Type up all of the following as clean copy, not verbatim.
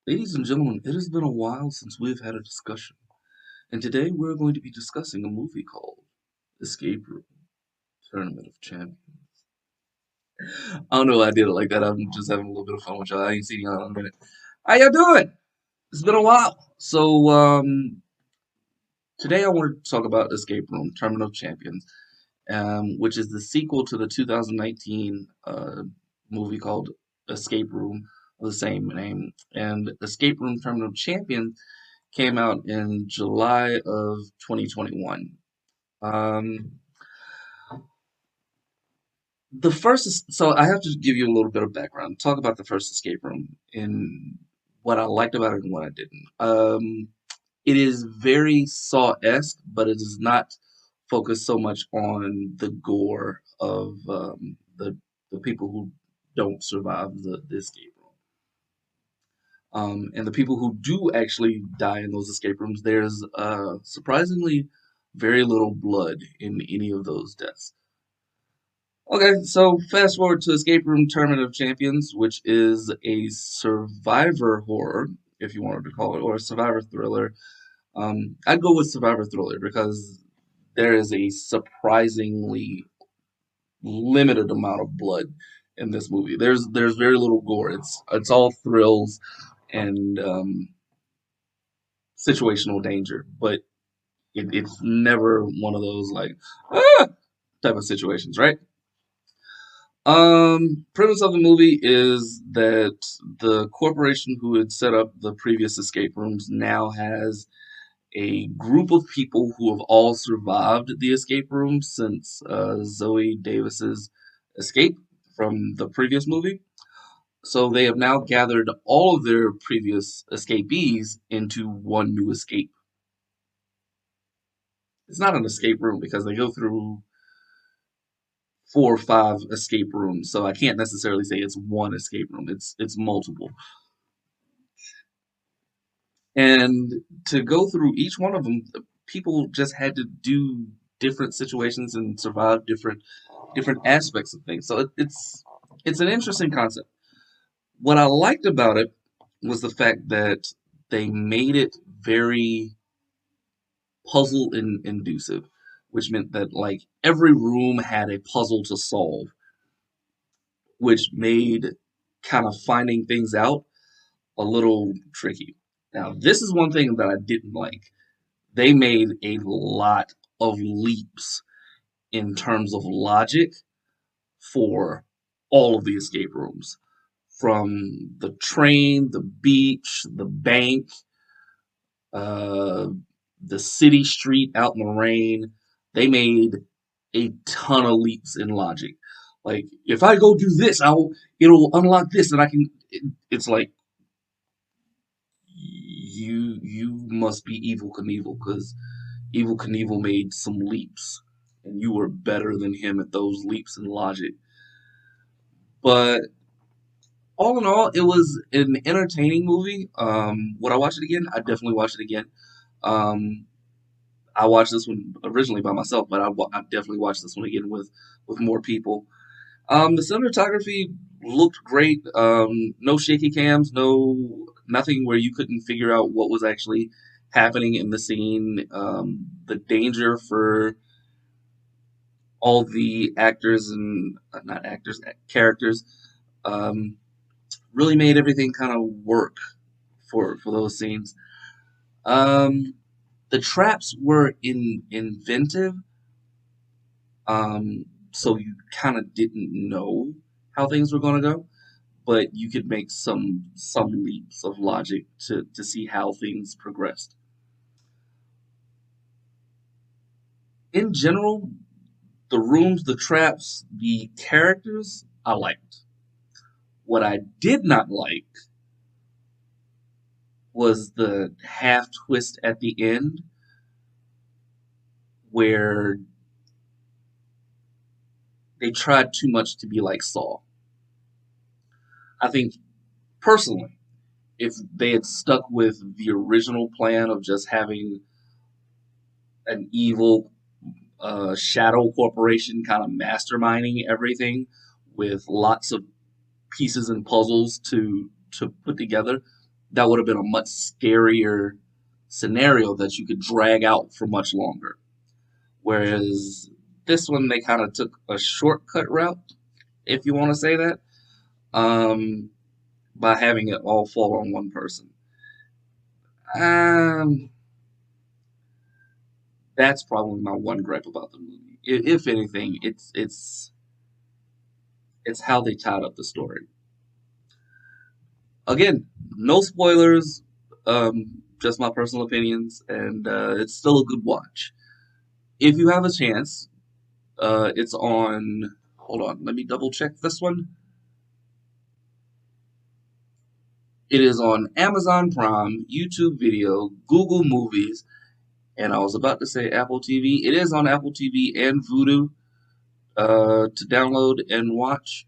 Ladies and gentlemen, it has been a while since we've had a discussion, and today we're going to be discussing a movie called Escape Room Tournament of Champions. I don't know why I did it like that. I'm just having a little bit of fun with y'all. I ain't seen y'all in a minute. How y'all doing? It's been a while. Today I wanted to talk about Escape Room Tournament of Champions, which is the sequel to the 2019 movie called Escape Room of the same name. And Escape Room Tournament of Champions came out in July of 2021. Um, so I have to give you a little bit of background, talk about the first escape room and what I liked about it and what I didn't. It is very Saw-esque, but it does not focus so much on the gore of the people who don't survive the escape room. And the people who do actually die in those escape rooms, there's surprisingly very little blood in any of those deaths. Okay, so fast forward to Escape Room Tournament of Champions, which is a survivor horror, if you wanted to call it, or a survivor thriller. I'd go with survivor thriller because there is a surprisingly limited amount of blood in this movie. There's very little gore. It's all thrills and situational danger, but it's never one of those like ah type of situations, right? Premise of the movie is that the corporation who had set up the previous escape rooms now has a group of people who have all survived the escape room since Zoe Davis's escape from the previous movie. So they have now gathered all of their previous escapees into one new escape. It's not an escape room because they go through 4 or 5 escape rooms, so I can't necessarily say it's one escape room. It's multiple. And to go through each one of them, people just had to do different situations and survive different aspects of things. So it's an interesting concept. What I liked about it was the fact that they made it very puzzle inducive, which meant that like every room had a puzzle to solve, which made kind of finding things out a little tricky. Now, this is one thing that I didn't like. They made a lot of leaps in terms of logic for all of the escape rooms. From the train, the beach, the bank, uh, the city street out in the rain, they made a ton of leaps in logic. Like, if I go do this, it'll unlock this, and I can. It's like you must be Evil Knievel because Evil Knievel made some leaps, and you were better than him at those leaps in logic. But all in all, it was an entertaining movie. Would I watch it again? I definitely watch it again. Um, I watched this one originally by myself, but I definitely watched this one again with more people. The cinematography looked great. No shaky cams, no nothing where you couldn't figure out what was actually happening in the scene. The danger for all the actors and not actors, characters, um, really made everything kind of work for those scenes. Um, the traps were inventive, so you kind of didn't know how things were going to go, but you could make some leaps of logic to see how things progressed. In general, the rooms, the traps, the characters, I liked. What I did not like was the half twist at the end where they tried too much to be like Saw. I think personally, if they had stuck with the original plan of just having an evil shadow corporation kind of masterminding everything with lots of pieces and puzzles to put together, that would have been a much scarier scenario that you could drag out for much longer. Whereas this one, they kind of took a shortcut route, if you want to say that, um, by having it all fall on one person. Um, that's probably my one gripe about the movie. If anything, it's how they tied up the story. Again, no spoilers, just my personal opinions, and it's still a good watch. If you have a chance, it's on. Hold on, let me double check this one. It is on Amazon Prime, YouTube Video, Google Movies, and I was about to say Apple TV. It is on Apple TV and Vudu to download and watch.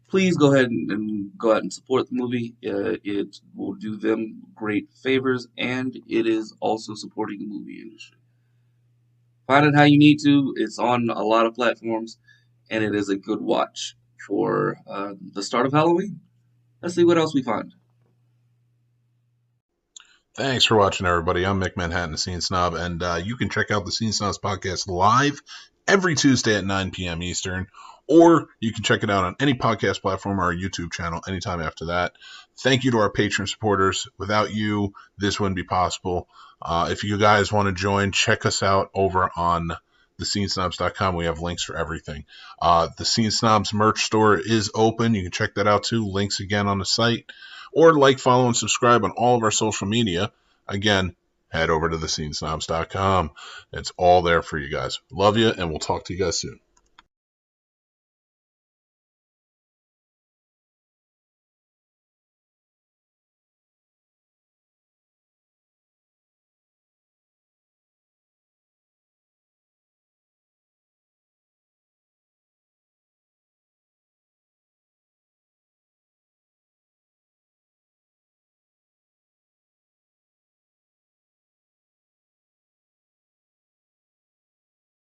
Please go ahead and go out and support the movie. It will do them great favors, and it is also supporting the movie industry. Find it how you need to. It's on a lot of platforms, and it is a good watch for the start of Halloween. Let's see what else we find. Thanks for watching, everybody. I'm Mick Manhattan, the Scene Snob, and you can check out the Scene Snobs podcast live every Tuesday at 9 p.m. Eastern, or you can check it out on any podcast platform or our YouTube channel anytime after that. Thank you to our Patreon supporters. Without you, this wouldn't be possible. If you guys want to join, check us out over on thescenesnobs.com. We have links for everything. The Scene Snobs merch store is open. You can check that out too. Links again on the site. Or like, follow, and subscribe on all of our social media. Again, head over to thescenesnobs.com. It's all there for you guys. Love you, and we'll talk to you guys soon.